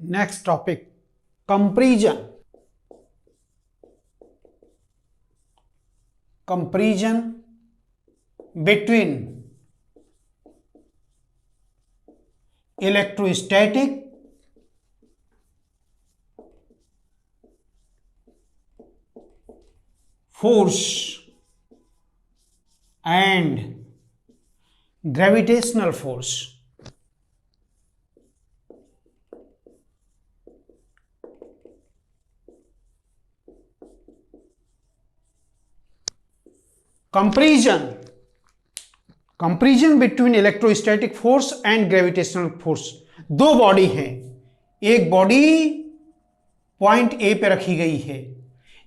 Next topic, comparison. Comparison between electrostatic force and gravitational force. Comparison between electrostatic force and gravitational force. दो body हैं, एक body point A पे रखी गई है,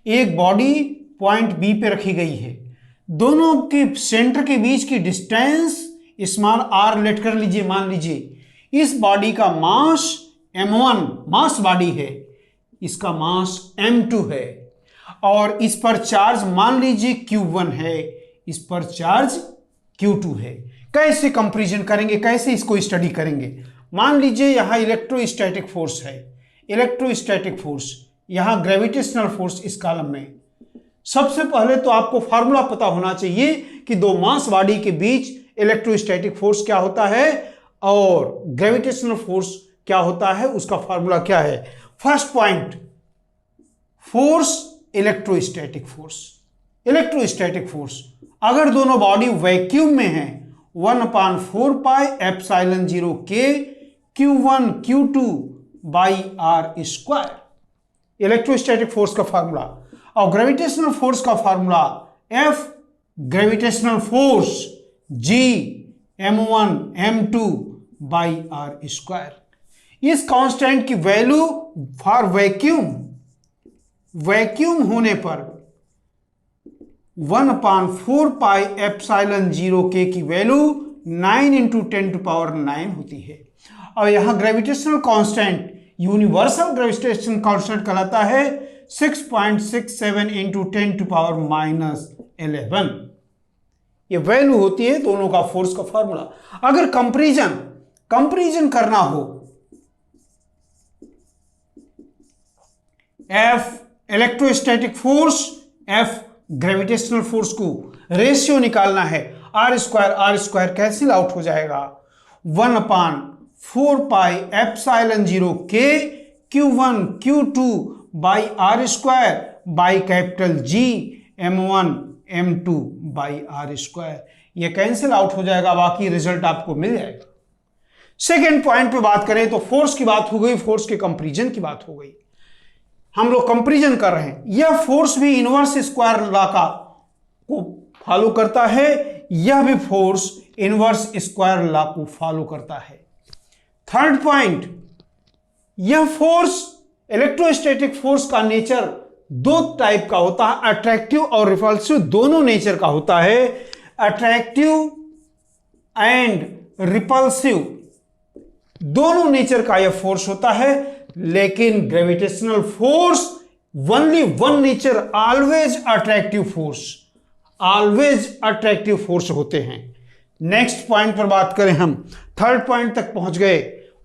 एक बॉडी पॉइंट बी पे रखी गई है। दोनों के सेंटर के बीच की डिस्टेंस स्मॉल आर लेट कर लीजिए। मान लीजिए इस बॉडी का मास m1 मास बॉडी है, इसका मास m2 है और इस पर चार्ज मान लीजिए q1 है, इस पर चार्ज q2 है। कैसे कंपैरिजन करेंगे, कैसे इसको स्टडी करेंगे? मान लीजिए यहां इलेक्ट्रोस्टैटिक फोर्स है, इलेक्ट्रोस्टैटिक फोर्स, यहां ग्रेविटेशनल फोर्स इस कॉलम में। सबसे पहले तो आपको फार्मूला पता होना चाहिए कि दो मास बॉडी के बीच इलेक्ट्रोस्टैटिक फोर्स क्या होता है और ग्रेविटेशनल फोर्स क्या होता है, उसका फार्मूला क्या है। First point, force electrostatic force. Electrostatic force अगर दोनों बॉडी वैक्यूम में है 1/4 पाई एप्सिलॉन 0 के Q1 Q2 by r square, electrostatic force का फार्मूला। और ग्रेविटेशनल फोर्स का formula F gravitational force G m1 m2 by r square. इस कांस्टेंट की वैल्यू फॉर वैक्यूम होने पर 1/4 पाई एप्सिलॉन 0 के की वैल्यू 9 × 10⁹ होती है। और यहां gravitational constant, universal gravitation constant कहलाता है 6.67 × 10⁻11। ये वैल्यू होती है दोनों का फोर्स का फार्मूला। अगर कंपैरिजन करना हो, F electrostatic force, F gravitational force को रेशियो निकालना है। आर स्क्वायर कैंसिल आउट हो जाएगा। 1/4 पाई एप्सिलॉन 0 के Q1 Q2 by r square by capital G m1 m2 by r square. ये कैंसिल आउट हो जाएगा, बाकी रिजल्ट आपको मिल जाएगा। सेकेंड पॉइंट पे बात करें तो फोर्स की बात हो गई, फोर्स के कंपैरिजन की बात हो गई। हम लोग कंपैरिजन कर रहे हैं, यह फोर्स भी इनवर्स स्क्वायर लॉ का को फॉलो करता है, यह भी फोर्स इनवर्स स्क्वायर लॉ को फॉलो करता है। थर्ड पॉइंट, यह फोर्स इलेक्ट्रोस्टैटिक फोर्स का नेचर दो टाइप का होता है, अट्रैक्टिव और रिपल्सिव, दोनों नेचर का होता है। अट्रैक्टिव एंड रिपल्सिव दोनों नेचर का यह फोर्स होता है। लेकिन gravitational force only one nature, always attractive force, always attractive force होते हैं। नेक्स्ट पॉइंट पर बात करें, हम थर्ड पॉइंट तक पहुंच गए।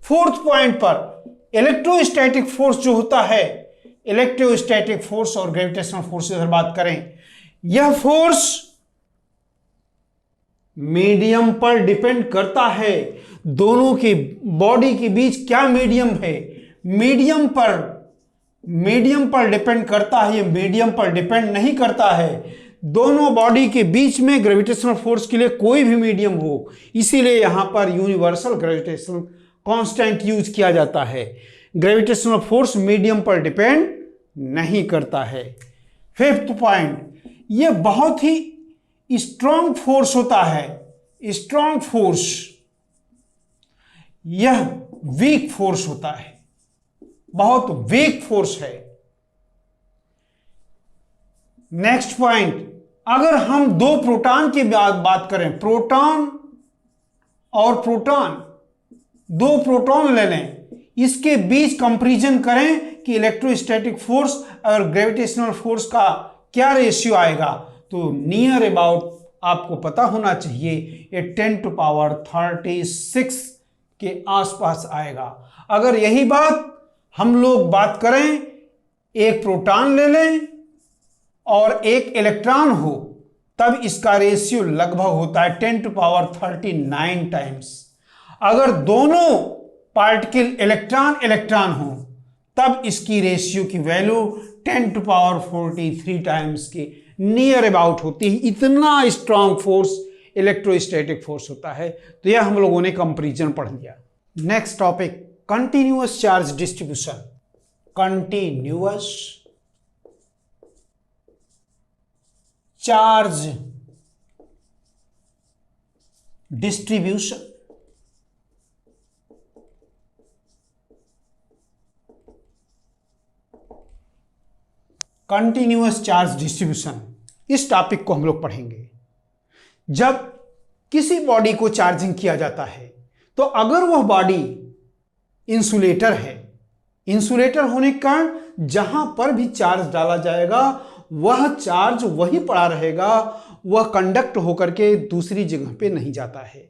फोर्थ पॉइंट पर इलेक्ट्रोस्टैटिक फोर्स जो होता है, इलेक्ट्रोस्टैटिक फोर्स और ग्रेविटेशनल फोर्स की बात करें, यह फोर्स मीडियम पर डिपेंड करता है। दोनों की बॉडी के बीच क्या मीडियम है, मीडियम पर डिपेंड करता है। ये मीडियम पर डिपेंड नहीं करता है। दोनों बॉडी के बीच में ग्रेविटेशनल फोर्स के लिए कोई भी मीडियम हो, इसीलिए यहां पर यूनिवर्सल ग्रेविटेशनल कांस्टेंट यूज किया जाता है। ग्रेविटेशनल फोर्स मीडियम पर डिपेंड नहीं करता है। फिफ्थ पॉइंट, यह बहुत ही स्ट्रॉन्ग फोर्स होता है। स्ट्रॉन्ग फोर्स, यह वीक फोर्स होता है, बहुत वीक फोर्स है। नेक्स्ट पॉइंट, अगर हम दो प्रोटॉन की बात करें, प्रोटॉन और प्रोटॉन, दो प्रोटॉन ले लें, इसके बीच कंपैरिजन करें कि इलेक्ट्रोस्टैटिक फोर्स और ग्रेविटेशनल फोर्स का क्या रेशियो आएगा, तो नियर अबाउट आपको पता होना चाहिए ये 10⁻36 के आसपास आएगा। अगर यही बात हम लोग बात करें एक प्रोटॉन ले लें और एक इलेक्ट्रॉन हो, तब इसका रेशियो लगभग होता है 10⁻39 टाइम्स। अगर दोनों पार्टिकल इलेक्ट्रॉन इलेक्ट्रॉन हो, तब इसकी रेशियो की वैल्यू 10⁻43 टाइम्स के नियर अबाउट होती है। इतना स्ट्रॉन्ग फोर्स इलेक्ट्रोस्टैटिक फोर्स होता है। तो यह हम लोगों ने कंपैरिजन पढ़ लिया। Next topic, continuous charge distribution. Continuous charge distribution. Continuous charge distribution, इस टॉपिक को हम लोग पढ़ेंगे। जब किसी बॉडी को चार्जिंग किया जाता है, तो अगर वह बॉडी इंसुलेटर है, इंसुलेटर होने के कारण जहां पर भी चार्ज डाला जाएगा वह चार्ज वही पड़ा रहेगा, वह कंडक्ट होकर के दूसरी जगह पे नहीं जाता है।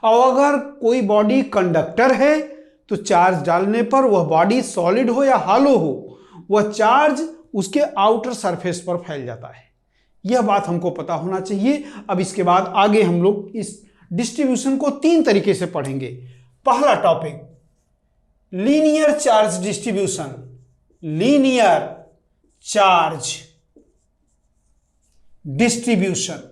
और अगर कोई बॉडी कंडक्टर है, तो चार्ज डालने पर वह बॉडी सॉलिड हो या हॉलो हो, वह चार्ज उसके आउटर सरफेस पर फैल जाता है। यह बात हमको पता होना चाहिए। अब इसके बाद आगे हम लोग इस डिस्ट्रीब्यूशन को 3 तरीके से पढ़ेंगे। पहला topic, linear charge distribution. Linear charge distribution.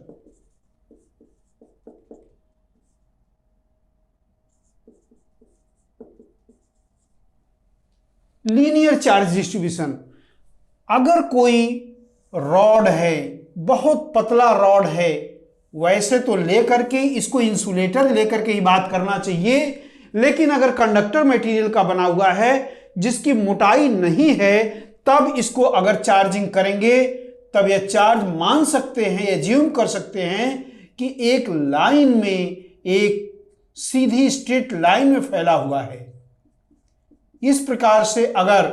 Linear charge distribution, अगर कोई रॉड है, बहुत पतला रॉड है, वैसे तो लेकर के इसको इंसुलेटर लेकर के ही बात करना चाहिए, लेकिन अगर कंडक्टर मटेरियल का बना हुआ है जिसकी मोटाई नहीं है, तब इसको अगर चार्जिंग करेंगे, तब यह चार्ज मान सकते हैं, एज्यूम कर सकते हैं कि एक लाइन में, एक सीधी स्ट्रेट लाइन में फैला हुआ है। इस प्रकार से अगर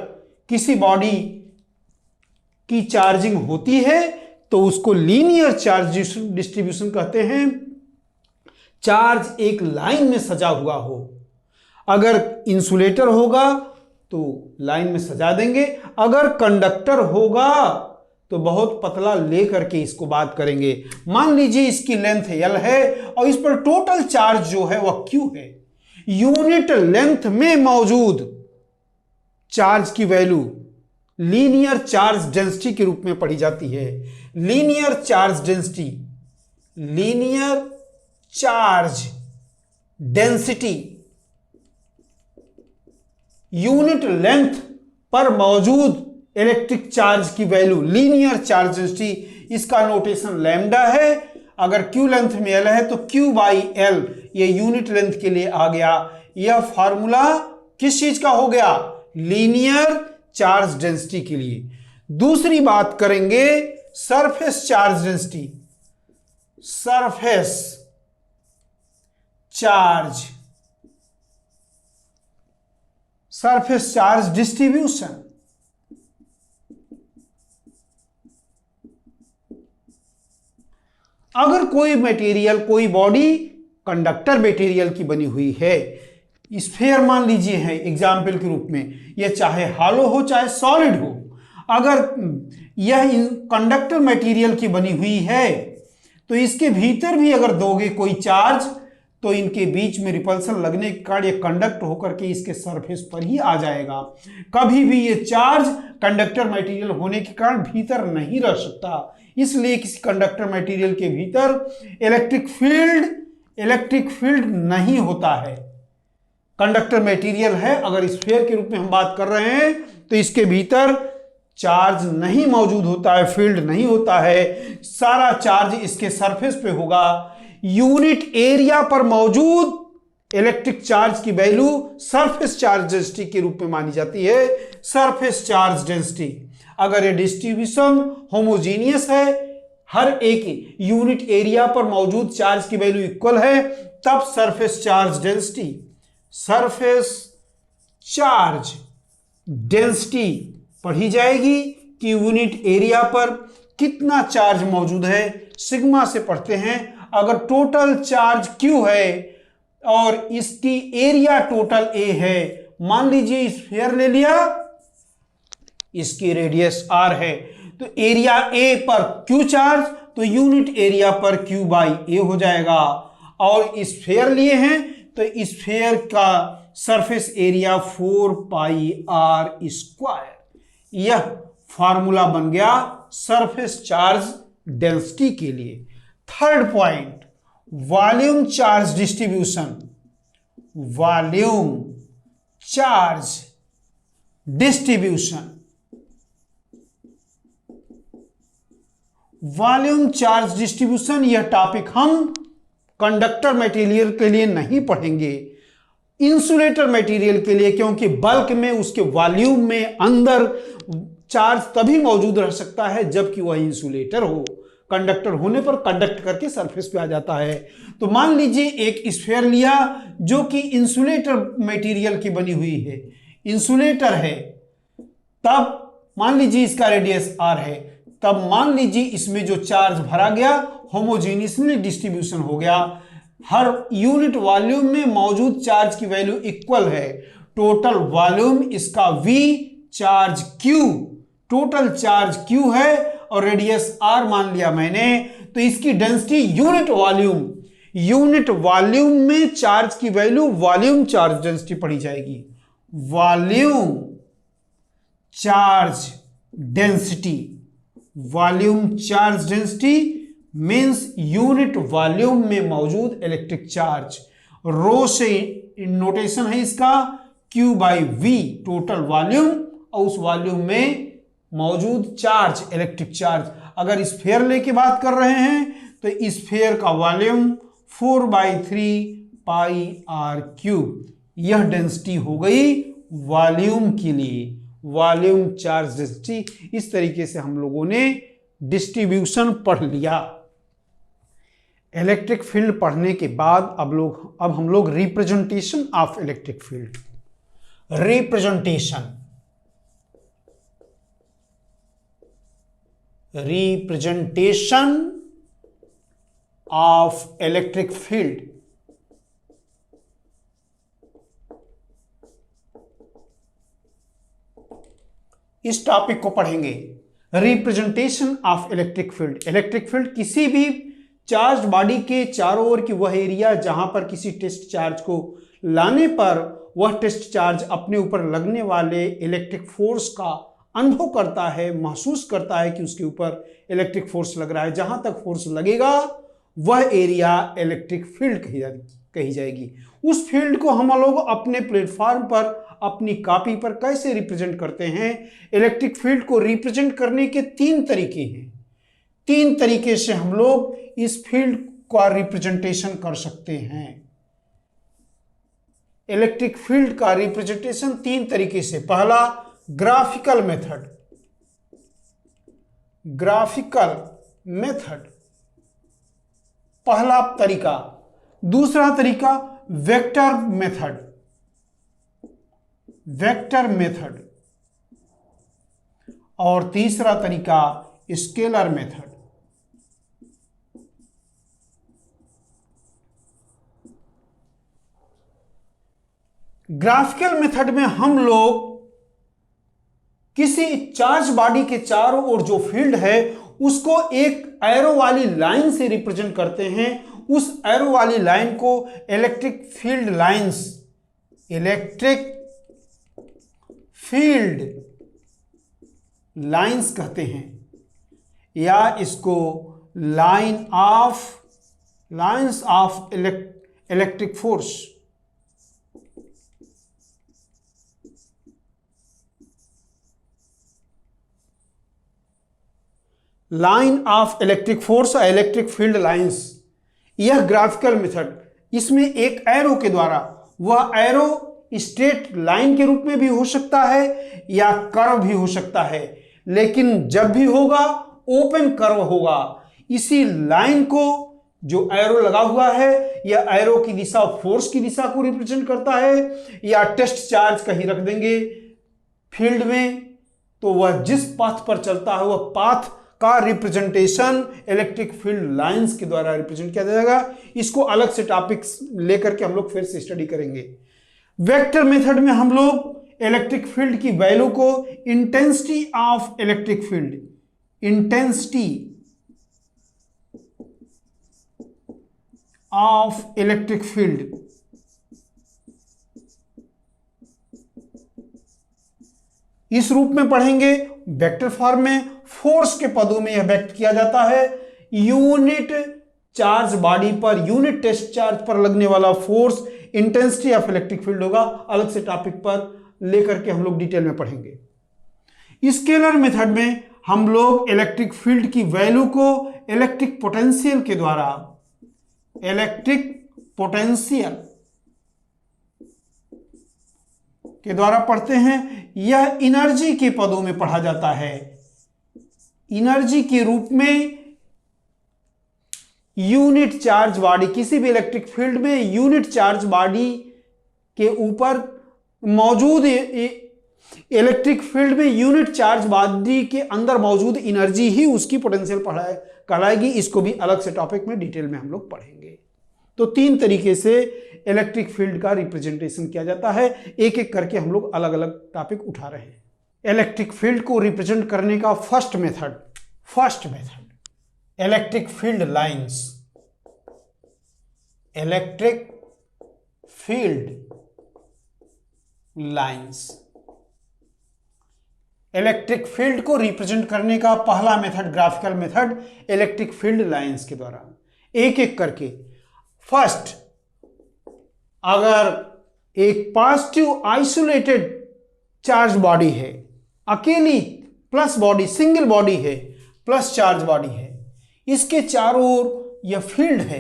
किसी बॉडी की चार्जिंग होती है तो उसको लीनियर चार्ज डिस्ट्रीब्यूशन कहते हैं। चार्ज एक लाइन में सजा हुआ हो। अगर इंसुलेटर होगा तो लाइन में सजा देंगे, अगर कंडक्टर होगा तो बहुत पतला लेकर के इसको बात करेंगे। मान लीजिए इसकी लेंथ L है और इस पर टोटल चार्ज जो है वह Q है। यूनिट लेंथ में मौजूद चार्ज की वैल्यू लीनियर चार्ज डेंसिटी के रूप में पढ़ी जाती है। Linear charge density, linear charge density, unit length पर मौजूद इलेक्ट्रिक चार्ज की वैल्यू लीनियर चार्ज डेंसिटी, इसका नोटेशन लैम्डा है। अगर Q लेंथ में L है तो Q/L, ये यूनिट लेंथ के लिए आ गया। यह फॉर्मूला किस चीज का हो गया? लीनियर चार्ज डेंसिटी के लिए। दूसरी बात करेंगे surface charge density. Surface charge, surface charge distribution. अगर कोई मटेरियल, कोई बॉडी कंडक्टर मटेरियल की बनी हुई है, स्फीयर मान लीजिए है एग्जाम्पल के रूप में, यह चाहे हॉलो हो चाहे सॉलिड हो, अगर यह कंडक्टर मटेरियल की बनी हुई है तो इसके भीतर भी अगर दोगे कोई चार्ज तो इनके बीच में रिपल्सन लगने के कारण यह कंडक्ट होकर के इसके सरफेस पर ही आ जाएगा। कभी भी यह चार्ज कंडक्टर मटेरियल होने के कारण भीतर नहीं रह सकता। इसलिए किसी कंडक्टर मटेरियल के भीतर इलेक्ट्रिक फील्ड नहीं होता है। कंडक्टर मटेरियल है, अगर स्फीयर के रूप में हम बात कर रहे हैं तो इसके भीतर चार्ज नहीं मौजूद होता है, फील्ड नहीं होता है, सारा चार्ज इसके सरफेस पे होगा। यूनिट एरिया पर मौजूद इलेक्ट्रिक चार्ज की वैल्यू सरफेस चार्ज डेंसिटी के रूप में मानी जाती है। सरफेस चार्ज डेंसिटी, अगर ये डिस्ट्रीब्यूशन होमोजीनियस है, हर एक यूनिट एरिया पर मौजूद चार्ज की वैल्यू इक्वल है, तब surface charge density, surface charge density पढ़ी जाएगी कि यूनिट एरिया पर कितना चार्ज मौजूद है। सिग्मा से पढ़ते हैं। अगर टोटल चार्ज Q है और इसकी एरिया टोटल A है, मान लीजिए स्फीयर ले लिया, इसकी रेडियस r है, तो एरिया A पर Q चार्ज, तो यूनिट एरिया पर Q बाई A हो जाएगा। और स्फीयर लिए हैं तो स्फीयर का सरफेस एरिया 4 पाई r स्क्वायर। यह फार्मूला बन गया सरफेस चार्ज डेंसिटी के लिए। Third point, volume charge distribution. Volume charge distribution, volume charge distribution, यह टॉपिक हम कंडक्टर मटेरियल के लिए नहीं पढ़ेंगे, इंसुलेटर मटेरियल के लिए, क्योंकि बल्क में उसके वॉल्यूम में अंदर चार्ज तभी मौजूद रह सकता है जबकि वह इंसुलेटर हो। कंडक्टर होने पर कंडक्ट करके सरफेस पे आ जाता है। तो मान लीजिए एक स्फीयर लिया जो कि इंसुलेटर मटेरियल की बनी हुई है, इंसुलेटर है, तब मान लीजिए इसका रेडियस r है, तब मान लीजिए इसमें जो चार्ज भरा गया होमोजेनियसली डिस्ट्रीब्यूशन हो गया। हर यूनिट वॉल्यूम में मौजूद चार्ज की वैल्यू इक्वल है। टोटल वॉल्यूम इसका V, charge Q, total charge Q है और रेडियस r मान लिया मैंने, तो इसकी डेंसिटी यूनिट वॉल्यूम में चार्ज की वैल्यू वॉल्यूम चार्ज डेंसिटी पढ़ी जाएगी। Volume charge density, volume charge density means unit volume में मौजूद इलेक्ट्रिक चार्ज। रो से नोटेशन है इसका Q by V, total volume और उस वॉल्यूम में मौजूद चार्ज, इलेक्ट्रिक चार्ज। अगर स्फीयर लेके बात कर रहे हैं तो स्फीयर का वॉल्यूम 4/3 पाई r क्यूब, यह डेंसिटी हो गई वॉल्यूम के लिए, वॉल्यूम चार्ज डेंसिटी। इस तरीके से हम लोगों ने डिस्ट्रीब्यूशन पढ़ लिया। इलेक्ट्रिक फील्ड पढ़ने के बाद अब हम लोग representation of electric field, representation of electric field. इस टॉपिक को पढ़ेंगे, representation of electric field. Electric field किसी भी चार्ज बॉडी के चारों ओर की वह एरिया जहां पर किसी टेस्ट चार्ज को लाने पर वह टेस्ट चार्ज अपने ऊपर लगने वाले इलेक्ट्रिक फोर्स का अनुभव करता है, महसूस करता है कि उसके ऊपर इलेक्ट्रिक फोर्स लग रहा है। जहां तक फोर्स लगेगा वह एरिया इलेक्ट्रिक फील्ड कही जाएगी। उस फील्ड को हम लोग अपने प्लेटफॉर्म पर, अपनी कॉपी पर कैसे रिप्रेजेंट करते हैं? इलेक्ट्रिक फील्ड को रिप्रेजेंट करने के 3 तरीके हैं। 3 तरीके से हम लोग इस फील्ड का रिप्रेजेंटेशन कर सकते हैं। इलेक्ट्रिक फील्ड का रिप्रेजेंटेशन 3 तरीके से। पहला, ग्राफिकल मेथड, ग्राफिकल मेथड पहला तरीका। दूसरा तरीका वेक्टर मेथड, वेक्टर मेथड। और तीसरा तरीका स्केलर मेथड। ग्राफिकल मेथड में हम लोग किसी चार्ज बॉडी के चारों ओर जो फील्ड है उसको एक एरो वाली लाइन से रिप्रेजेंट करते हैं। उस एरो वाली लाइन को electric field lines, electric field lines कहते हैं, या इसको lines of electric force. Line of electric force, electric field lines, यह ग्राफिकल मेथड। इसमें एक एरो के द्वारा, वह एरो स्ट्रेट लाइन के रूप में भी हो सकता है या कर्व भी हो सकता है, लेकिन जब भी होगा ओपन कर्व होगा। इसी लाइन को जो एरो लगा हुआ है, यह एरो की दिशा फोर्स की दिशा को रिप्रेजेंट करता है, या टेस्ट चार्ज कहीं रख देंगे फील्ड में तो वह जिस पाथ पर चलता है वह पाथ का रिप्रेजेंटेशन इलेक्ट्रिक फील्ड लाइंस के द्वारा रिप्रेजेंट किया जाएगा। इसको अलग से टॉपिक्स लेकर के हम लोग फिर से स्टडी करेंगे। वेक्टर मेथड में हम लोग इलेक्ट्रिक फील्ड की वैल्यू को intensity of electric field, intensity of electric field, इस रूप में पढ़ेंगे। वेक्टर फॉर्म में फोर्स के पदों में यह व्यक्त किया जाता है। यूनिट चार्ज बॉडी पर, यूनिट टेस्ट चार्ज पर लगने वाला force intensity of electric field होगा। अलग से टॉपिक पर लेकर के हम लोग डिटेल में पढ़ेंगे। स्केलर मेथड में हम लोग इलेक्ट्रिक फील्ड की वैल्यू को इलेक्ट्रिक पोटेंशियल के द्वारा, इलेक्ट्रिक पोटेंशियल के द्वारा पढ़ते हैं। यह एनर्जी के पदों में पढ़ा जाता है। एनर्जी के रूप में यूनिट चार्ज बॉडी, किसी भी इलेक्ट्रिक फील्ड में यूनिट चार्ज बॉडी के ऊपर मौजूद, इलेक्ट्रिक फील्ड में यूनिट चार्ज बॉडी के अंदर मौजूद एनर्जी ही उसकी पोटेंशियल कहलाएगी। इसको भी अलग से टॉपिक में डिटेल में हम लोग पढ़ेंगे। तो तीन तरीके से इलेक्ट्रिक फील्ड का रिप्रेजेंटेशन किया जाता है। एक एक करके हम लोग अलग अलग टॉपिक उठा रहे हैं। इलेक्ट्रिक फील्ड को रिप्रेजेंट करने का first method electric field lines, electric field lines. Electric field को रिप्रेजेंट करने का पहला method, graphical method, electric field lines के द्वारा। एक एक करके। फर्स्ट, अगर एक पॉजिटिव आइसोलेटेड चार्ज बॉडी है, अकेली प्लस बॉडी, सिंगल बॉडी है, प्लस चार्ज बॉडी है, इसके चारों ओर यह फील्ड है।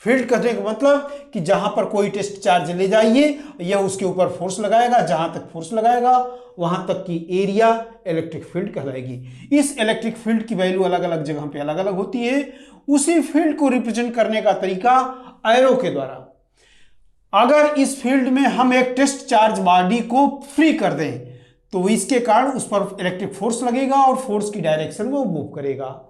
फील्ड कहने का मतलब कि जहां पर कोई टेस्ट चार्ज ले जाइए, यह उसके ऊपर फोर्स लगाएगा, जहां तक फोर्स लगाएगा वहां तक की एरिया इलेक्ट्रिक फील्ड कहलाएगी। इस इलेक्ट्रिक फील्ड की वैल्यू अलग अलग जगह पे अलग अलग होती है। उसी फील्ड को रिप्रेजेंट करने का तरीका एरो के द्वारा। अगर इस फील्ड में हम एक टेस्ट चार्ज बॉडी को फ्री कर दें तो इसके कारण उस पर इलेक्ट्रिक फोर्स लगेगा और फोर्स की डायरेक्शन में वो मूव करेगा।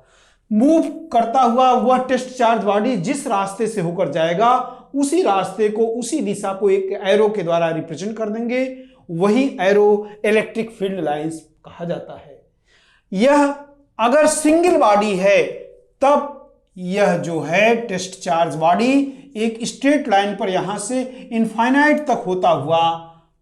मूव करता हुआ वह टेस्ट चार्ज बॉडी जिस रास्ते से होकर जाएगा, उसी रास्ते को, उसी दिशा को एक एरो के द्वारा रिप्रेजेंट कर देंगे। वही एरो इलेक्ट्रिक फील्ड लाइंस कहा जाता है। यह अगर सिंगल बॉडी है तब यह जो है टेस्ट चार्ज बॉडी एक स्ट्रेट लाइन पर यहां से इनफाइनाइट तक होता हुआ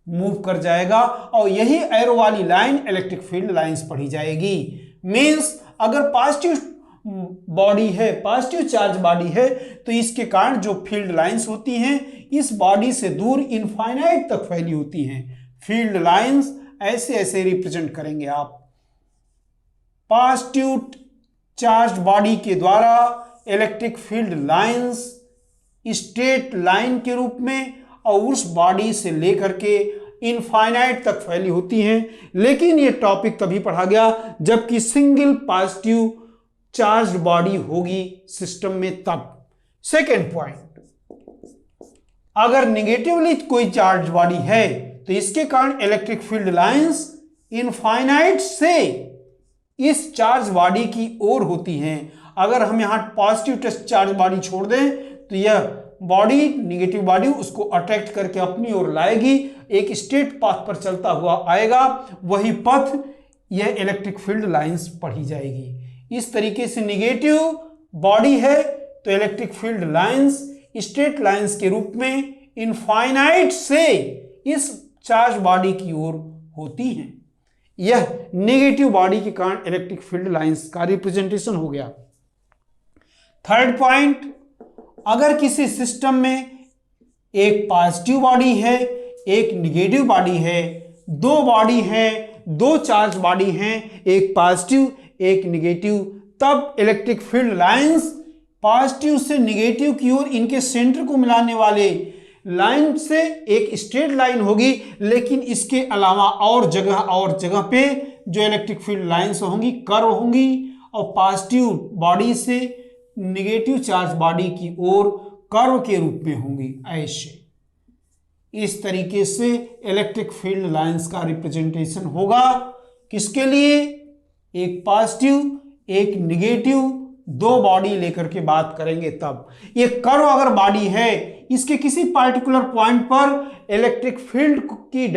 मूव कर जाएगा और यही एरो वाली लाइन इलेक्ट्रिक फील्ड लाइंस पढ़ी जाएगी। मींस अगर पॉजिटिव बॉडी है, पॉजिटिव चार्ज बॉडी है, तो इसके कारण जो फील्ड लाइंस होती हैं इस बॉडी से दूर इनफाइनाइट तक फैली होती हैं। फील्ड लाइंस ऐसे ऐसे रिप्रेजेंट करेंगे आप। पॉजिटिव चार्ज बॉडी के द्वारा electric field lines straight line के रूप में और उस बॉडी से लेकर के इनफाइनाइट तक फैली होती हैं। लेकिन यह टॉपिक तभी पढ़ा गया जबकि सिंगल पॉजिटिव चार्ज बॉडी होगी सिस्टम में तब। सेकेंड पॉइंट, अगर निगेटिवली कोई चार्ज बॉडी है तो इसके कारण इलेक्ट्रिक फील्ड लाइंस इनफाइनाइट से इस चार्ज बॉडी की ओर होती हैं। अगर हम यहां पॉजिटिव टेस्ट चार्ज बॉडी छोड़ दें तो यह बॉडी, निगेटिव बॉडी, उसको अट्रैक्ट करके अपनी ओर लाएगी, एक स्ट्रेट पाथ पर चलता हुआ आएगा। वही पथ यह इलेक्ट्रिक फील्ड लाइंस पढ़ी जाएगी। इस तरीके से निगेटिव बॉडी है तो electric field lines straight lines के रूप में इनफाइनाइट से इस चार्ज बॉडी की ओर होती हैं। यह नेगेटिव बॉडी के कारण इलेक्ट्रिक फील्ड लाइंस का रिप्रेजेंटेशन हो गया। थर्ड पॉइंट, अगर किसी सिस्टम में एक पॉजिटिव बॉडी है, एक निगेटिव बॉडी है, दो बॉडी है, दो चार्ज बॉडी हैं, एक पॉजिटिव एक निगेटिव, तब इलेक्ट्रिक फील्ड लाइंस पॉजिटिव से निगेटिव की ओर इनके सेंटर को मिलाने वाले लाइन से एक स्ट्रेट लाइन होगी। लेकिन इसके अलावा और जगह पे जो इलेक्ट्रिक फील्ड लाइंस होंगी कर्व होंगी और पॉजिटिव बॉडी से निगेटिव चार्ज बॉडी की ओर कर्व के रूप में होंगी। ऐसे इस तरीके से इलेक्ट्रिक फील्ड लाइंस का रिप्रेजेंटेशन होगा। किसके लिए? एक पॉजिटिव एक निगेटिव दो बॉडी लेकर के बात करेंगे तब। ये कर्व अगर बॉडी है, इसके किसी पार्टिकुलर पॉइंट पर इलेक्ट्रिक फील्ड की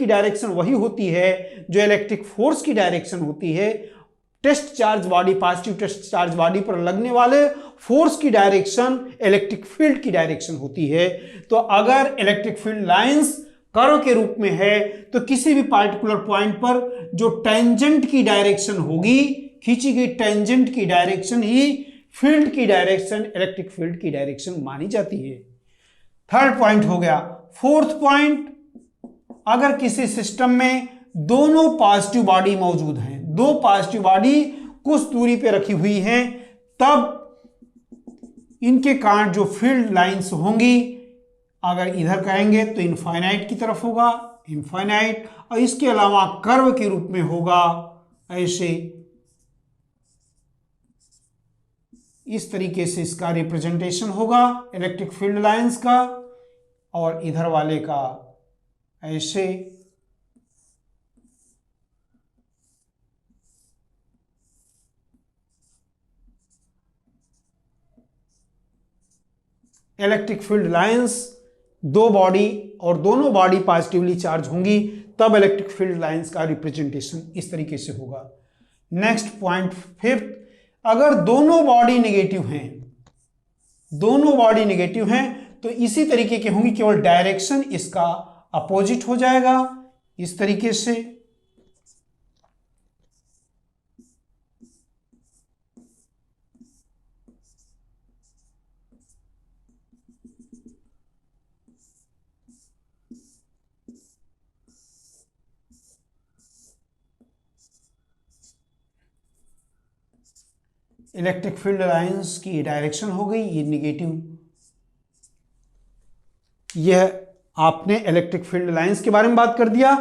डायरेक्शन वही होती है जो इलेक्ट्रिक फोर्स की डायरेक्शन होती है। Test charge body, positive test charge body पर लगने वाले फोर्स की डायरेक्शन इलेक्ट्रिक फील्ड की डायरेक्शन होती है। तो अगर इलेक्ट्रिक फील्ड लाइंस कर्व के रूप में है तो किसी भी पार्टिकुलर पॉइंट पर जो टेंजेंट की डायरेक्शन होगी, खींची गई टेंजेंट की डायरेक्शन ही फील्ड की डायरेक्शन, इलेक्ट्रिक फील्ड की डायरेक्शन मानी जाती है। थर्ड पॉइंट हो गया। फोर्थ पॉइंट, अगर किसी सिस्टम में दोनों पॉजिटिव बॉडी मौजूद हैं, दो पॉजिटिव बॉडी कुछ दूरी पे रखी हुई हैं, तब इनके कारण जो फील्ड लाइंस होंगी, अगर इधर कहेंगे तो इनफाइनाइट की तरफ होगा, इनफाइनाइट, और इसके अलावा कर्व के रूप में होगा ऐसे, इस तरीके से इसका रिप्रेजेंटेशन होगा इलेक्ट्रिक फील्ड लाइंस का, और इधर वाले का ऐसे। इलेक्ट्रिक फील्ड लाइंस दो बॉडी और दोनों बॉडी पॉजिटिवली चार्ज होंगी, तब इलेक्ट्रिक फील्ड लाइंस का रिप्रेजेंटेशन इस तरीके से होगा। नेक्स्ट पॉइंट फिफ्थ, अगर दोनों बॉडी नेगेटिव हैं, दोनों बॉडी नेगेटिव हैं तो इसी तरीके की होंगी, केवल डायरेक्शन इसका अपोजिट हो जाएगा इस तरीके से। इलेक्ट्रिक फील्ड लाइंस की डायरेक्शन हो गई ये निगेटिव। यह आपने इलेक्ट्रिक फील्ड लाइंस के बारे में बात कर दिया।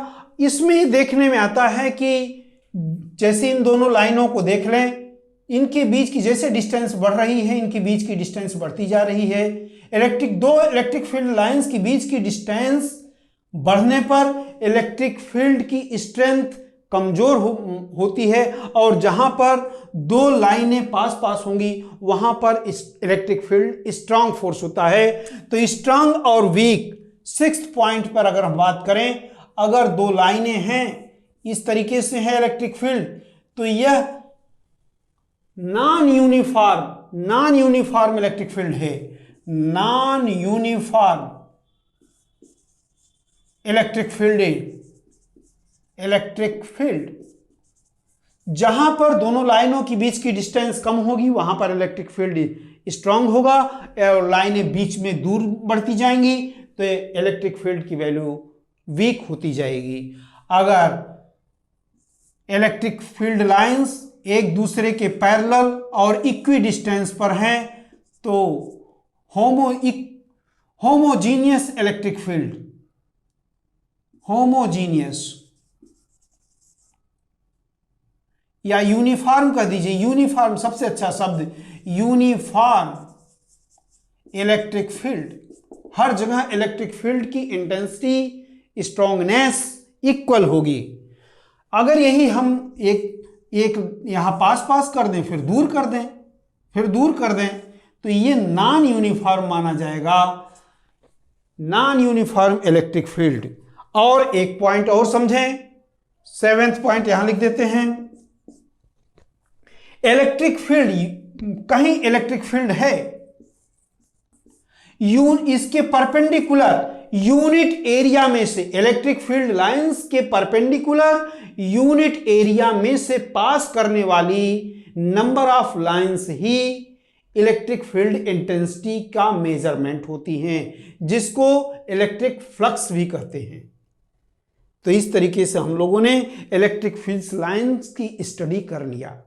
इसमें देखने में आता है कि जैसे इन दोनों लाइनों को देख लें, इनके बीच की जैसे डिस्टेंस बढ़ रही है, इनके बीच की डिस्टेंस बढ़ती जा रही है। दो इलेक्ट्रिक फील्ड लाइंस के बीच की डिस्टेंस बढ़ने पर इलेक्ट्रिक फील्ड की स्ट्रेंथ कमजोर होती है, और जहां पर दो लाइनें पास पास होंगी वहां पर इलेक्ट्रिक फील्ड स्ट्रांग फोर्स होता है। तो स्ट्रांग और वीक, सिक्स्थ पॉइंट पर अगर हम बात करें, अगर दो लाइनें हैं इस तरीके से है इलेक्ट्रिक फील्ड, तो यह नॉन यूनिफॉर्म इलेक्ट्रिक फील्ड है। नॉन यूनिफॉर्म इलेक्ट्रिक फील्ड जहां पर दोनों लाइनों के बीच की डिस्टेंस कम होगी वहां पर इलेक्ट्रिक फील्ड स्ट्रांग होगा, और लाइनें बीच में दूर बढ़ती जाएंगी तो इलेक्ट्रिक फील्ड की वैल्यू वीक होती जाएगी। अगर इलेक्ट्रिक फील्ड लाइंस एक दूसरे के पैरेलल और इक्वी डिस्टेंस पर हैं तो होमोजीनियस इलेक्ट्रिक फील्ड, होमोजीनियस या यूनिफॉर्म कर दीजिए, यूनिफॉर्म सबसे अच्छा शब्द, यूनिफॉर्म इलेक्ट्रिक फील्ड, हर जगह इलेक्ट्रिक फील्ड की इंटेंसिटी, स्ट्रॉन्गनेस इक्वल होगी। अगर यही हम एक यहां पास पास कर दें, फिर दूर कर दें तो ये नॉन यूनिफॉर्म माना जाएगा, नॉन यूनिफॉर्म इलेक्ट्रिक फील्ड। और एक पॉइंट और समझें, सेवेंथ पॉइंट यहां लिख देते हैं। इलेक्ट्रिक फील्ड, कहीं इलेक्ट्रिक फील्ड है, इसके परपेंडिकुलर यूनिट एरिया में से, इलेक्ट्रिक फील्ड लाइंस के परपेंडिकुलर यूनिट एरिया में से पास करने वाली number of lines he electric field intensity का मेजरमेंट होती हैं, जिसको इलेक्ट्रिक फ्लक्स भी कहते हैं। तो इस तरीके से हम लोगों ने इलेक्ट्रिक फील्ड लाइंस की स्टडी कर लिया।